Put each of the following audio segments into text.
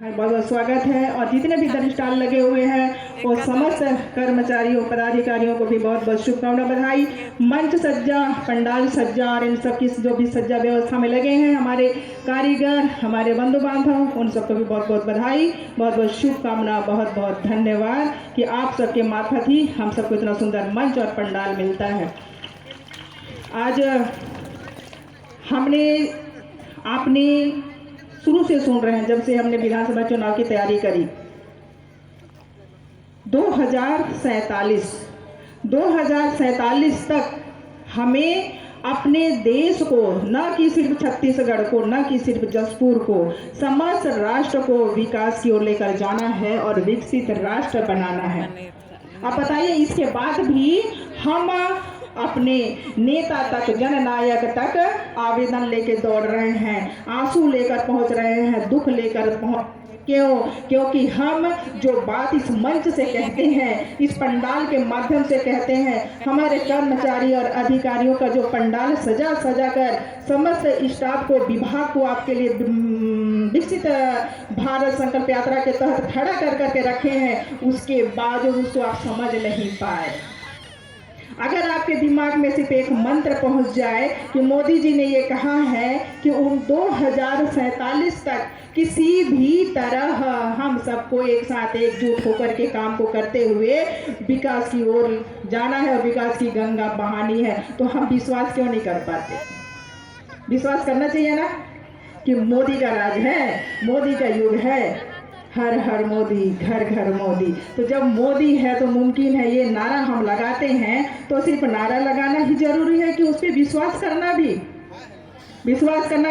बहुत बहुत स्वागत है। और जितने भी दर स्टॉल लगे हुए हैं वो समस्त कर्मचारियों पदाधिकारियों को भी बहुत बहुत शुभकामना बधाई। मंच सज्जा, पंडाल सज्जा और इन सब की जो भी सज्जा व्यवस्था में लगे हैं हमारे कारीगर, हमारे बंधु बांधव, उन सबको भी बहुत बहुत बधाई, बहुत बहुत शुभकामना, बहुत बहुत धन्यवाद कि आप सबके मार्फत ही हम सबको इतना सुंदर मंच और पंडाल मिलता है। आज आपने शुरू से सुन रहे हैं, जब से हमने विधानसभा चुनाव की तैयारी करी 2047 तक हमें अपने देश को, न कि सिर्फ छत्तीसगढ़ को, न कि सिर्फ जसपुर को, समस्त राष्ट्र को विकास की ओर लेकर जाना है और विकसित राष्ट्र बनाना है। अब बताइए, इसके बाद भी हम अपने नेता तक, जननायक तक आवेदन लेके दौड़ रहे हैं, आंसू लेकर पहुंच रहे हैं, दुख लेकर क्योंकि हम जो बात इस मंच से कहते हैं, इस पंडाल के माध्यम से कहते हैं, हमारे कर्मचारी और अधिकारियों का जो पंडाल सजा कर समस्त स्टाफ को, विभाग को आपके लिए विकसित भारत संकल्प यात्रा के तहत खड़ा करके रखे हैं, उसके बाद उसको आप समझ नहीं पाए। अगर आपके दिमाग में सिर्फ एक मंत्र पहुंच जाए कि मोदी जी ने ये कहा है कि 2047 तक किसी भी तरह हम सबको एक साथ एकजुट होकर के काम को करते हुए विकास की ओर जाना है और विकास की गंगा बहानी है, तो हम विश्वास क्यों नहीं कर पाते? विश्वास करना चाहिए ना कि मोदी का राज है, मोदी का युग है, हर हर मोदी, घर घर मोदी। तो जब मोदी है तो मुमकिन है, ये नारा हम लगाते हैं तो सिर्फ नारा लगाना ही जरूरी है कि उस पर विश्वास करना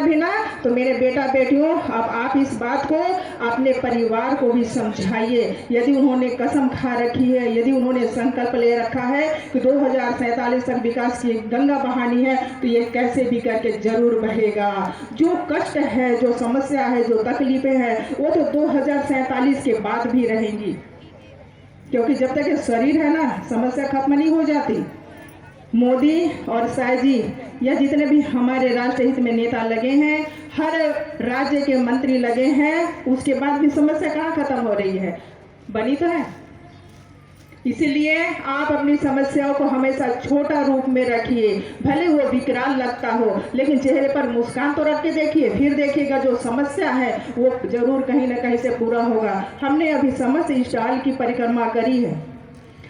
भी ना। तो मेरे बेटा बेटियों, अब आप इस बात को अपने परिवार को भी समझाइए। यदि उन्होंने कसम खा रखी है, यदि उन्होंने संकल्प ले रखा है कि 2047 तक विकास की गंगा बहानी है, तो ये कैसे भी करके जरूर बहेगा। जो कष्ट है, जो समस्या है, जो तकलीफें हैं, वो तो 2047 के बाद भी रहेंगी, क्योंकि जब तक ये शरीर है ना, समस्या खत्म नहीं हो जाती। मोदी और शाह जी या जितने भी हमारे राष्ट्र हित में नेता लगे हैं, हर राज्य के मंत्री लगे हैं, उसके बाद भी समस्या कहाँ खत्म हो रही है? बनी तो है। इसीलिए आप अपनी समस्याओं को हमेशा छोटा रूप में रखिए, भले वो विकराल लगता हो, लेकिन चेहरे पर मुस्कान तो रख के देखिए, फिर देखिएगा जो समस्या है वो जरूर कहीं ना कहीं से पूरा होगा। हमने अभी समस्त स्टाल की परिक्रमा करी है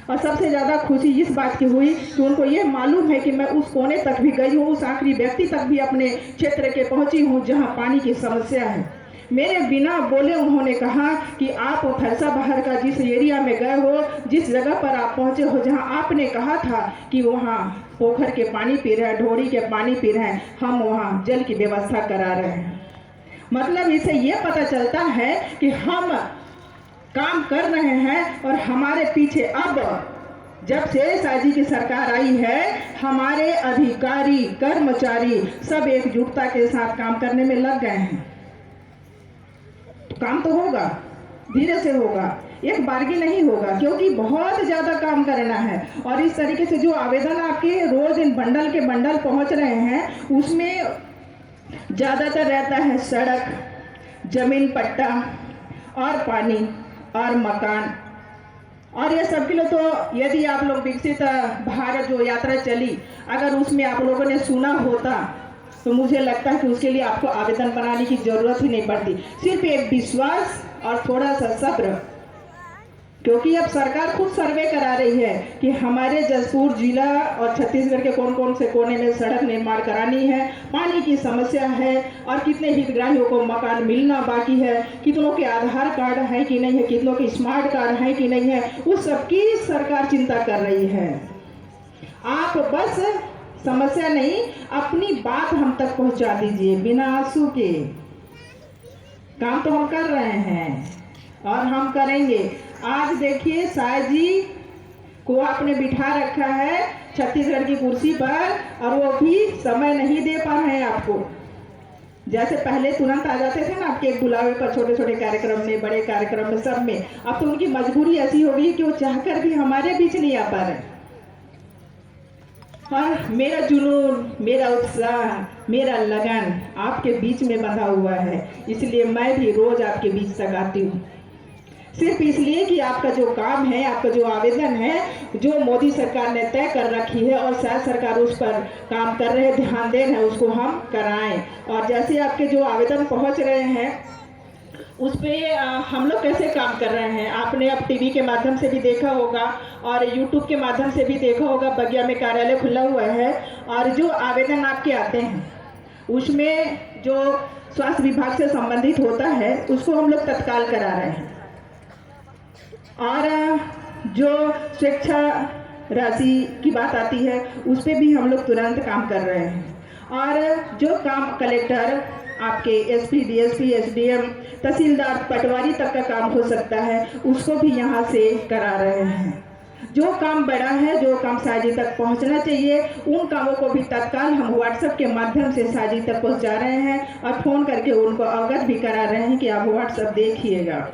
और सबसे ज़्यादा खुशी इस बात की हुई कि उनको ये मालूम है कि मैं उस कोने तक भी गई हूँ, उस आखिरी व्यक्ति तक भी अपने क्षेत्र के पहुँची हूँ जहाँ पानी की समस्या है। मेरे बिना बोले उन्होंने कहा कि आप फरसा बहर का जिस एरिया में गए हो, जिस जगह पर आप पहुँचे हो, जहाँ आपने कहा था कि वहाँ पोखर के पानी पी रहे हैं, ढोड़ी के पानी पी रहे हैं, हम वहाँ जल की व्यवस्था करा रहे हैं। मतलब इससे ये पता चलता है कि हम काम कर रहे हैं और हमारे पीछे अब जब से शाह जी की सरकार आई है, हमारे अधिकारी, कर्मचारी सब एकजुटता के साथ काम करने में लग गए हैं। तो काम तो होगा, धीरे से होगा, एक बारगी नहीं होगा, क्योंकि बहुत ज़्यादा काम करना है। और इस तरीके से जो आवेदन आपके रोज इन बंडल के बंडल पहुंच रहे हैं, उसमें ज़्यादातर रहता है सड़क, जमीन पट्टा और पानी और मकान। और ये सब के लिए तो यदि आप लोग विकसित भारत जो यात्रा चली, अगर उसमें आप लोगों ने सुना होता तो मुझे लगता है कि उसके लिए आपको आवेदन बनाने की जरूरत ही नहीं पड़ती। सिर्फ एक विश्वास और थोड़ा सा सब्र, क्योंकि अब सरकार खुद सर्वे करा रही है कि हमारे जसपुर जिला और छत्तीसगढ़ के कौन कौन से कोने में सड़क निर्माण करानी है, पानी की समस्या है, और कितने हितग्राहियों को मकान मिलना बाकी है, कितनों के आधार कार्ड है कि नहीं है, कितनों के स्मार्ट कार्ड है कि नहीं है, उस सबकी सरकार चिंता कर रही है। आप बस समस्या नहीं, अपनी बात हम तक पहुंचा दीजिए बिना आंसू के। काम तो हम कर रहे हैं और हम करेंगे। आज देखिए, शाह जी को आपने बिठा रखा है छत्तीसगढ़ की कुर्सी पर, और वो भी समय नहीं दे पा रहे हैं आपको। जैसे पहले तुरंत आ जाते थे ना आपके एक बुलावे पर, छोटे छोटे कार्यक्रम में, बड़े कार्यक्रम में, सब में। अब तो उनकी मजबूरी ऐसी हो गई कि वो चाहकर भी हमारे बीच नहीं आ पा रहे। और मेरा जुनून, मेरा उत्साह, मेरा लगन आपके बीच में बंधा हुआ है, इसलिए मैं भी रोज आपके बीच तक आती हूँ, सिर्फ इसलिए कि आपका जो काम है, आपका जो आवेदन है, जो मोदी सरकार ने तय कर रखी है और शायद सरकार उस पर काम कर रहे, ध्यान दे रहे हैं, उसको हम कराएं। और जैसे आपके जो आवेदन पहुंच रहे हैं उस पर हम लोग कैसे काम कर रहे हैं, आपने अब टीवी के माध्यम से भी देखा होगा और यूट्यूब के माध्यम से भी देखा होगा। बगिया में कार्यालय खुला हुआ है और जो आवेदन आपके आते हैं उसमें जो स्वास्थ्य विभाग से संबंधित होता है उसको हम लोग तत्काल करा रहे हैं, और जो स्वेच्छा राशि की बात आती है उस पर भी हम लोग तुरंत काम कर रहे हैं। और जो काम कलेक्टर, आपके एसपी, डीएसपी, एसडीएम, तहसीलदार, पटवारी तक का काम हो सकता है उसको भी यहाँ से करा रहे हैं। जो काम बड़ा है, जो काम साजी तक पहुँचना चाहिए, उन कामों को भी तत्काल हम व्हाट्सएप के माध्यम से साजी तक पहुँचा रहे हैं और फ़ोन करके उनको अवगत भी करा रहे हैं कि आप व्हाट्सएप देखिएगा।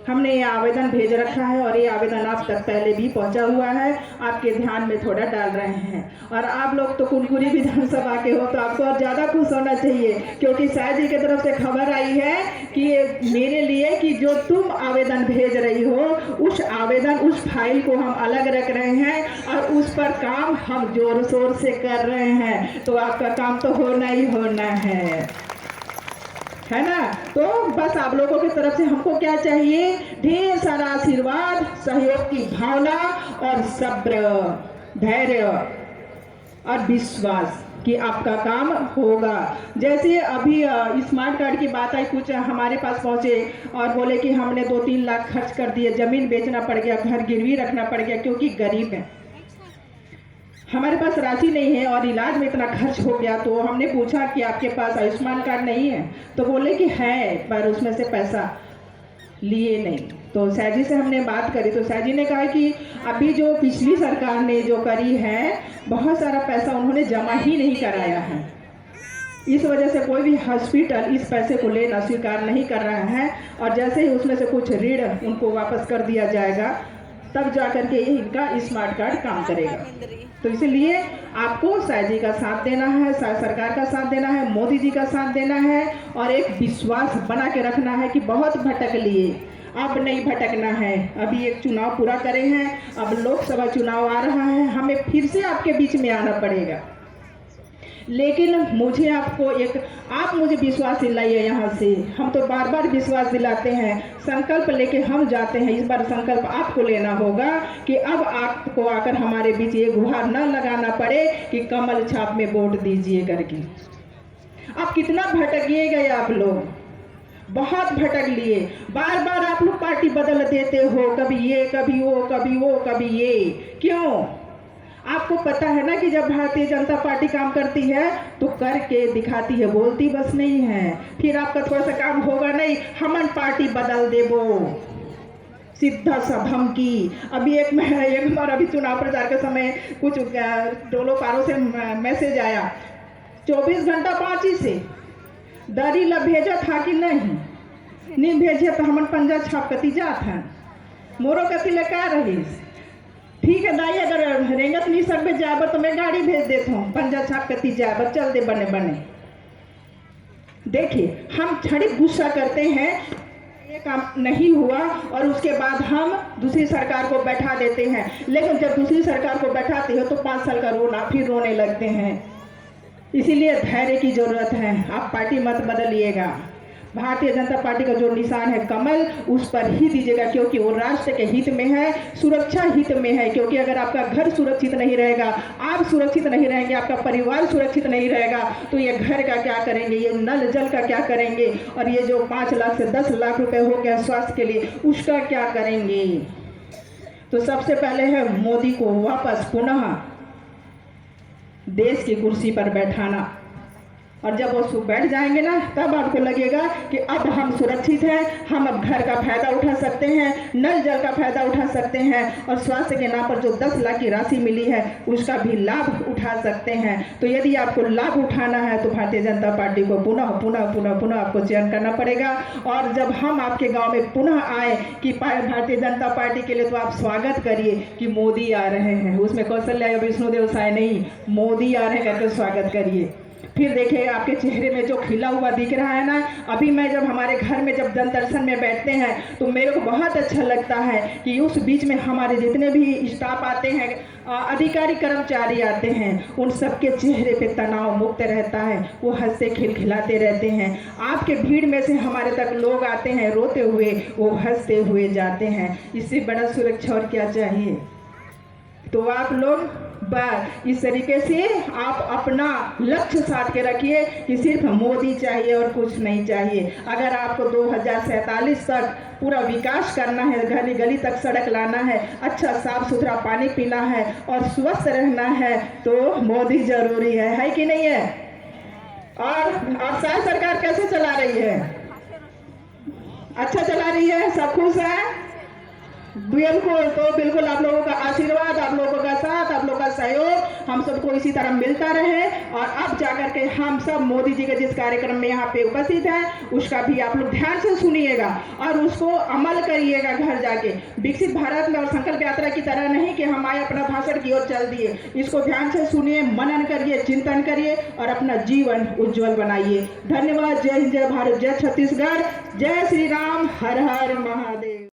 हमने ये आवेदन भेज रखा है और ये आवेदन आप तक पहले भी पहुंचा हुआ है, आपके ध्यान में थोड़ा डाल रहे हैं। और आप लोग तो कुनकुरी विधानसभा के हो तो आपको और ज़्यादा खुश होना चाहिए, क्योंकि शायद जी की तरफ से खबर आई है कि मेरे लिए कि जो तुम आवेदन भेज रही हो उस आवेदन, उस फाइल को हम अलग रख रहे हैं और उस पर काम हम जोर शोर से कर रहे हैं। तो आपका काम तो होना ही होना है ना। तो बस आप लोगों की तरफ से हमको क्या चाहिए, ढेर सारा आशीर्वाद, सहयोग की भावना और सब्र, धैर्य और विश्वास कि आपका काम होगा। जैसे अभी स्मार्ट कार्ड की बात आई, कुछ हमारे पास पहुंचे और बोले कि हमने 2-3 लाख खर्च कर दिए, ज़मीन बेचना पड़ गया, घर गिरवी रखना पड़ गया क्योंकि गरीब है, हमारे पास राशि नहीं है और इलाज में इतना खर्च हो गया। तो हमने पूछा कि आपके पास आयुष्मान कार्ड नहीं है, तो बोले कि है पर उसमें से पैसा लिए नहीं। तो सैजी से हमने बात करी तो सैजी ने कहा कि अभी जो पिछली सरकार ने जो करी है बहुत सारा पैसा उन्होंने जमा ही नहीं कराया है, इस वजह से कोई भी हॉस्पिटल इस पैसे को लेना स्वीकार नहीं कर रहा है और जैसे ही उसमें से कुछ ऋण उनको वापस कर दिया जाएगा तब जाकर के इनका स्मार्ट कार्ड काम करेगा। तो इसलिए आपको सैजी का साथ देना है, सरकार का साथ देना है, मोदी जी का साथ देना है और एक विश्वास बना के रखना है कि बहुत भटक लिए, अब नहीं भटकना है। अभी एक चुनाव पूरा करे हैं, अब लोकसभा चुनाव आ रहा है, हमें फिर से आपके बीच में आना पड़ेगा। लेकिन मुझे आप मुझे विश्वास दिलाइए यहाँ से, हम तो बार बार विश्वास दिलाते हैं, संकल्प लेके हम जाते हैं। इस बार संकल्प आपको लेना होगा कि अब आपको आकर हमारे बीच ये गुहार न लगाना पड़े कि कमल छाप में वोट दीजिए करके। आप कितना भटकिएगा, आप लोग बहुत भटक लिए, बार बार आप लोग पार्टी बदल देते हो, कभी ये कभी वो कभी वो कभी ये, क्यों? आपको पता है ना कि जब भारतीय जनता पार्टी काम करती है तो करके दिखाती है, बोलती बस नहीं है। फिर आपका थोड़ा सा काम होगा नहीं, हमन पार्टी बदल देबो, सीधा सब हम की। अभी एक बार अभी चुनाव प्रचार के समय कुछ डोलो पारों से मैसेज आया, 24 घंटा पाँची से दरी ला भेजा था कि नहीं भेजे तो हमन पंजा छाप कती जात हैं, मोरो कती लगा रही। ठीक है दाई, अगर रेंगत नहीं सकते जाब तो मैं गाड़ी भेज देता हूँ, पंजा छाप कती जाब, चल दे बने बने। देखिए हम छड़ी गुस्सा करते हैं, ये काम नहीं हुआ और उसके बाद हम दूसरी सरकार को बैठा देते हैं, लेकिन जब दूसरी सरकार को बैठाते हो तो 5 साल का रोना फिर रोने लगते हैं। इसीलिए धैर्य की जरूरत है, आप पार्टी मत बदलिएगा। भारतीय जनता पार्टी का जो निशान है कमल, उस पर ही दीजिएगा, क्योंकि वो राष्ट्र के हित में है, सुरक्षा हित में है। क्योंकि अगर आपका घर सुरक्षित नहीं रहेगा, आप सुरक्षित नहीं रहेंगे, आपका परिवार सुरक्षित नहीं रहेगा, तो ये घर का क्या करेंगे, ये नल जल का क्या करेंगे, और ये जो 5 लाख से 10 लाख रुपए हो गया स्वास्थ्य के लिए, उसका क्या करेंगे। तो सबसे पहले है मोदी को वापस पुनः देश की कुर्सी पर बैठाना। और जब वो बैठ जाएंगे ना, तब आपको लगेगा कि अब हम सुरक्षित हैं, हम अब घर का फायदा उठा सकते हैं, नल जल का फायदा उठा सकते हैं, और स्वास्थ्य के नाम पर जो 10 लाख की राशि मिली है उसका भी लाभ उठा सकते हैं। तो यदि आपको लाभ उठाना है तो भारतीय जनता पार्टी को पुनः पुनः पुनः पुनः आपको चयन करना पड़ेगा। और जब हम आपके गाँव में पुनः आए कि भारतीय जनता पार्टी के लिए, तो आप स्वागत करिए कि मोदी आ रहे हैं, उसमें कौशल्या या विष्णुदेव साय नहीं, मोदी आ रहे हैं करके स्वागत करिए। फिर देखिए आपके चेहरे में जो खिला हुआ दिख रहा है ना। अभी मैं जब हमारे घर में जब जन दर्शन में बैठते हैं तो मेरे को बहुत अच्छा लगता है कि उस बीच में हमारे जितने भी स्टाफ आते हैं, अधिकारी कर्मचारी आते हैं, उन सबके चेहरे पे तनाव मुक्त रहता है, वो हंसते खिलखिलाते रहते हैं। आपके भीड़ में से हमारे तक लोग आते हैं रोते हुए, वो हंसते हुए जाते हैं। इससे बड़ा सुरक्षा और क्या चाहिए। तो आप लोग इस तरीके से आप अपना लक्ष्य साध के रखिए कि सिर्फ मोदी चाहिए और कुछ नहीं चाहिए। अगर आपको 2047 तक पूरा विकास करना है, गली गली तक सड़क लाना है, अच्छा साफ सुथरा पानी पीना है और स्वस्थ रहना है, तो मोदी जरूरी है कि नहीं है। और शायद सरकार कैसे चला रही है, अच्छा चला रही है, सब खुश है। बिल्कुल, तो बिल्कुल आप लोगों का आशीर्वाद, आप लोगों का साथ, आप लोगों का सहयोग हम सबको इसी तरह मिलता रहे। और अब जाकर के हम सब मोदी जी के जिस कार्यक्रम में यहाँ पे उपस्थित हैं उसका भी आप लोग ध्यान से सुनिएगा और उसको अमल करिएगा घर जाके। विकसित भारत में और संकल्प यात्रा की तरह नहीं कि हम आए अपना भाषण की ओर चल दिए। इसको ध्यान से सुनिए, मनन करिए, चिंतन करिए और अपना जीवन उज्जवल बनाइए। धन्यवाद। जय हिंद, जय भारत, जय छत्तीसगढ़, जय श्री राम, हर हर महादेव।